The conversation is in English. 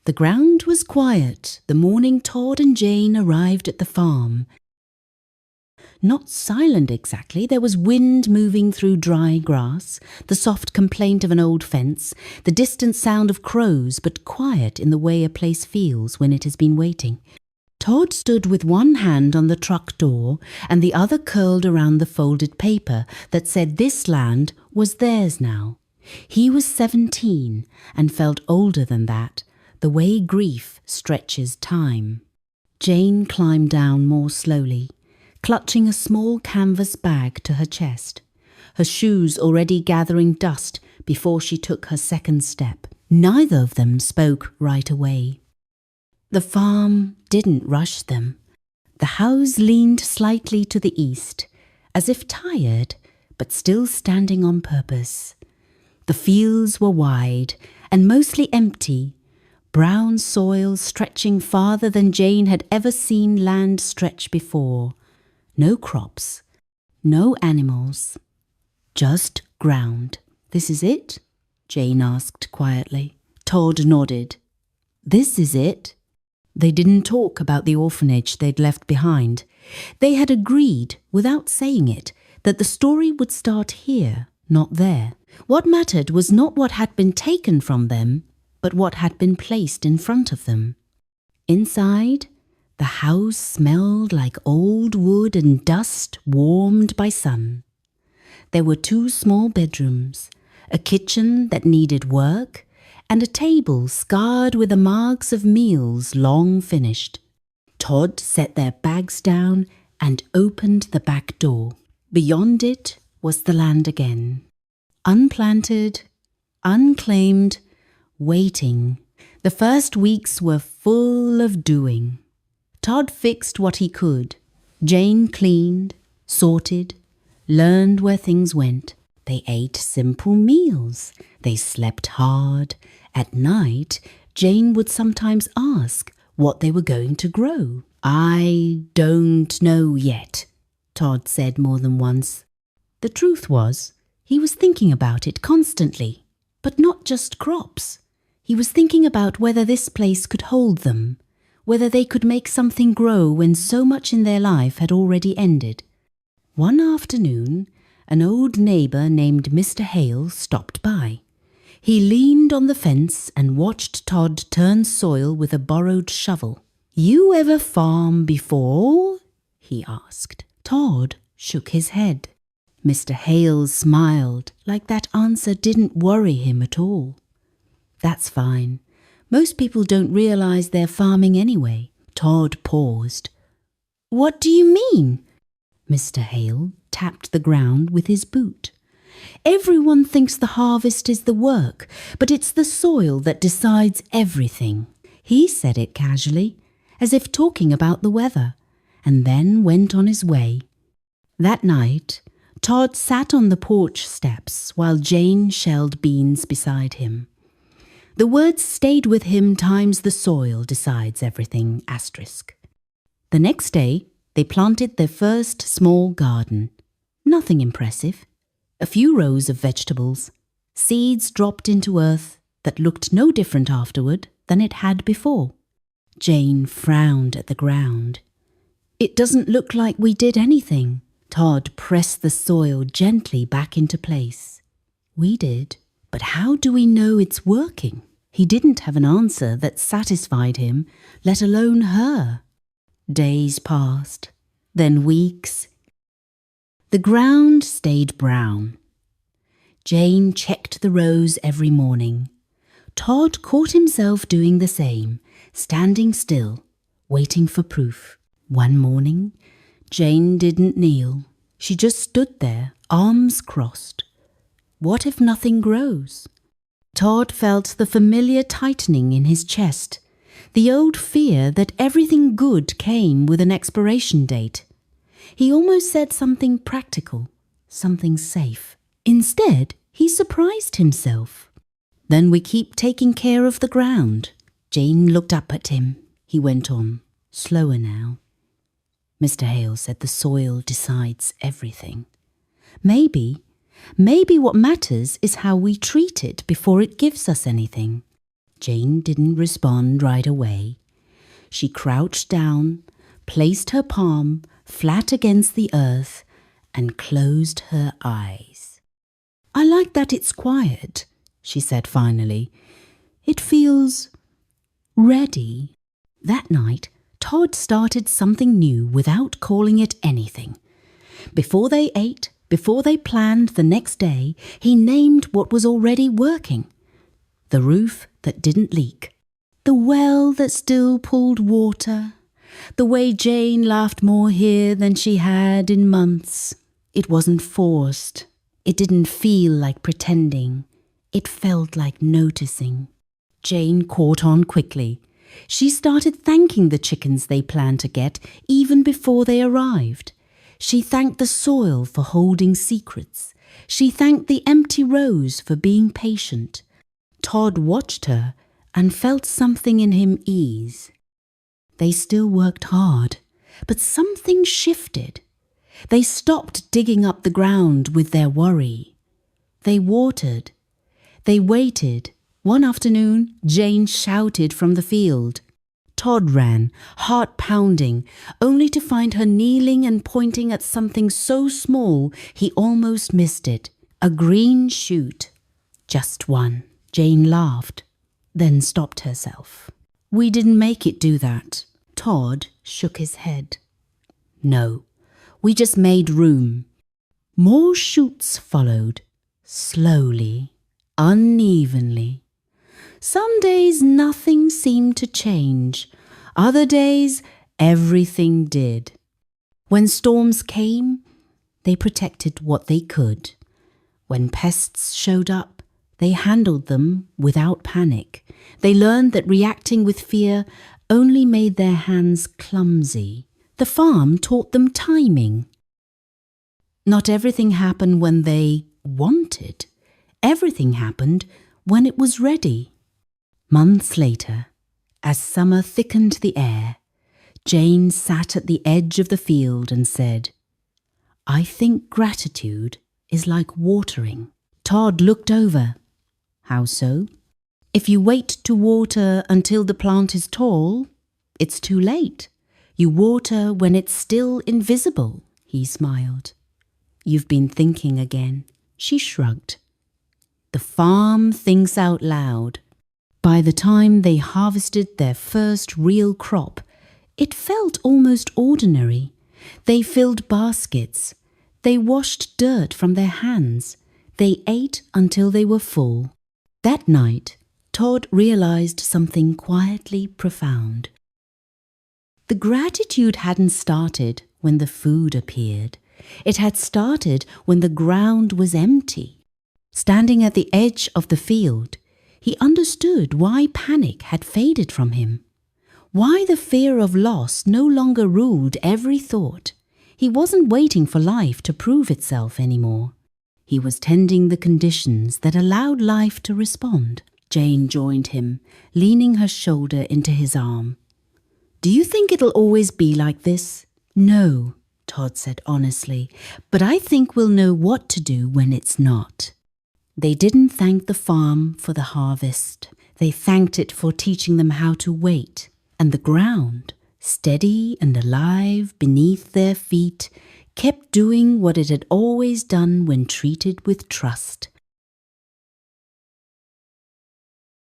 The ground was quiet the morning Todd and Jane arrived at the farm. Not silent exactly, there was wind moving through dry grass, the soft complaint of an old fence, the distant sound of crows, but quiet in the way a place feels when it has been waiting. Todd stood with one hand on the truck door and the other curled around the folded paper that said this land was theirs now. He was 17 and felt older than that, the way grief stretches time. Jane climbed down more slowly, clutching a small canvas bag to her chest, her shoes already gathering dust before she took her second step. Neither of them spoke right away. The farm didn't rush them. The house leaned slightly to the east, as if tired, but still standing on purpose. The fields were wide and mostly empty, brown soil stretching farther than Jane had ever seen land stretch before. No crops, no animals, just ground. "This is it?" Jane asked quietly. Todd nodded. "This is it." They didn't talk about the orphanage they'd left behind. They had agreed, without saying it, that the story would start here, not there. What mattered was not what had been taken from them, but what had been placed in front of them. Inside, the house smelled like old wood and dust warmed by sun. There were 2 small bedrooms, a kitchen that needed work, and a table scarred with the marks of meals long finished. Todd set their bags down and opened the back door. Beyond it was the land again. Unplanted, unclaimed, waiting. The first weeks were full of doing. Todd fixed what he could. Jane cleaned, sorted, learned where things went. They ate simple meals. They slept hard. At night, Jane would sometimes ask what they were going to grow. "I don't know yet," Todd said more than once. The truth was, he was thinking about it constantly, but not just crops. He was thinking about whether this place could hold them, whether they could make something grow when so much in their life had already ended. One afternoon, an old neighbour named Mr. Hale stopped by. He leaned on the fence and watched Todd turn soil with a borrowed shovel. "You ever farm before?" he asked. Todd shook his head. Mr. Hale smiled, like that answer didn't worry him at all. "That's fine. Most people don't realize they're farming anyway." Todd paused. "What do you mean?" Mr. Hale tapped the ground with his boot. "Everyone thinks the harvest is the work, but it's the soil that decides everything." He said it casually, as if talking about the weather, and then went on his way. That night, Todd sat on the porch steps while Jane shelled beans beside him. The words stayed with him times the soil decides everything, asterisk. The next day, they planted their first small garden. Nothing impressive. A few rows of vegetables. Seeds dropped into earth that looked no different afterward than it had before. Jane frowned at the ground. "It doesn't look like we did anything." Todd pressed the soil gently back into place. "We did. But how do we know it's working?" He didn't have an answer that satisfied him, let alone her. Days passed, then weeks. The ground stayed brown. Jane checked the rows every morning. Todd caught himself doing the same, standing still, waiting for proof. One morning, Jane didn't kneel. She just stood there, arms crossed. What if nothing grows? Todd felt the familiar tightening in his chest, the old fear that everything good came with an expiration date. He almost said something practical, something safe. Instead, he surprised himself. "Then we keep taking care of the ground." Jane looked up at him. He went on, slower now. "Mr. Hale said the soil decides everything. Maybe what matters is how we treat it before it gives us anything." Jane didn't respond right away. She crouched down, placed her palm flat against the earth, and closed her eyes. "I like that it's quiet," she said finally. "It feels ready." That night, Todd started something new without calling it anything. Before they ate, before they planned the next day, he named what was already working. The roof that didn't leak. The well that still pulled water. The way Jane laughed more here than she had in months. It wasn't forced. It didn't feel like pretending. It felt like noticing. Jane caught on quickly. She started thanking the chickens they planned to get even before they arrived. She thanked the soil for holding secrets. She thanked the empty rows for being patient. Todd watched her and felt something in him ease. They still worked hard, but something shifted. They stopped digging up the ground with their worry. They watered. They waited. One afternoon, Jane shouted from the field. Todd ran, heart pounding, only to find her kneeling and pointing at something so small he almost missed it. A green shoot. Just one. Jane laughed, then stopped herself. "We didn't make it do that." Todd shook his head. "No, we just made room." More shoots followed, slowly, unevenly. Some days nothing seemed to change. Other days everything did. When storms came, they protected what they could. When pests showed up, they handled them without panic. They learned that reacting with fear only made their hands clumsy. The farm taught them timing. Not everything happened when they wanted. Everything happened when it was ready. Months later, as summer thickened the air, Jane sat at the edge of the field and said, "I think gratitude is like watering." Todd looked over. "How so?" "If you wait to water until the plant is tall, it's too late. You water when it's still invisible," he smiled. "You've been thinking again." She shrugged. The farm thinks out loud. By the time they harvested their first real crop, it felt almost ordinary. They filled baskets. They washed dirt from their hands. They ate until they were full. That night, Todd realized something quietly profound. The gratitude hadn't started when the food appeared. It had started when the ground was empty. Standing at the edge of the field, he understood why panic had faded from him, why the fear of loss no longer ruled every thought. He wasn't waiting for life to prove itself anymore. He was tending the conditions that allowed life to respond. Jane joined him, leaning her shoulder into his arm. "Do you think it'll always be like this?" "No," Todd said honestly, "but I think we'll know what to do when it's not." They didn't thank the farm for the harvest. They thanked it for teaching them how to wait. And the ground, steady and alive beneath their feet, kept doing what it had always done when treated with trust.